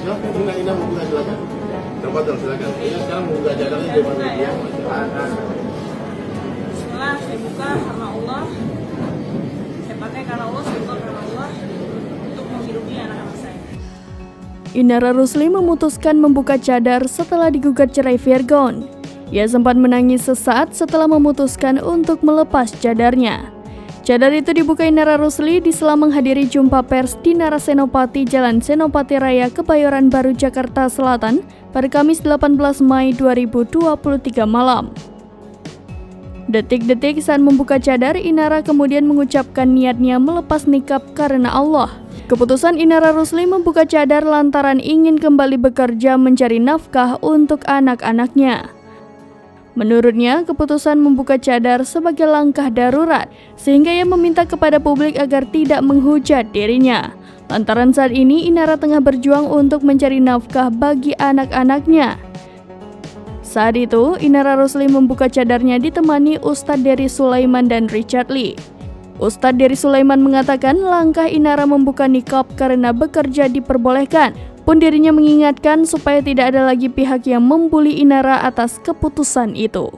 Ina membuka silakan. Tafadhol silakan. Ina sekarang membuka cadangannya di depan media. Bismillah, saya buka karena Allah. Saya pakai karena Allah, saya buka karena Allah untuk menghidupi anak-anak saya. Inara Rusli memutuskan membuka cadar setelah digugat cerai Virgon. Ia sempat menangis sesaat setelah memutuskan untuk melepas cadarnya. Cadar itu dibuka Inara Rusli di sela menghadiri jumpa pers di Nara Senopati, Jalan Senopati Raya, Kebayoran Baru, Jakarta Selatan pada Kamis 18 Mei 2023 malam. Detik-detik saat membuka cadar, Inara kemudian mengucapkan niatnya melepas nikab karena Allah. Keputusan Inara Rusli membuka cadar lantaran ingin kembali bekerja mencari nafkah untuk anak-anaknya. Menurutnya, keputusan membuka cadar sebagai langkah darurat, sehingga ia meminta kepada publik agar tidak menghujat dirinya. Lantaran saat ini Inara tengah berjuang untuk mencari nafkah bagi anak-anaknya. Saat itu, Inara Rusli membuka cadarnya ditemani Ustadz Dery Sulaiman dan Richard Lee. Ustadz Dery Sulaiman mengatakan langkah Inara membuka nikab karena bekerja diperbolehkan, pun dirinya mengingatkan supaya tidak ada lagi pihak yang membuli Inara atas keputusan itu.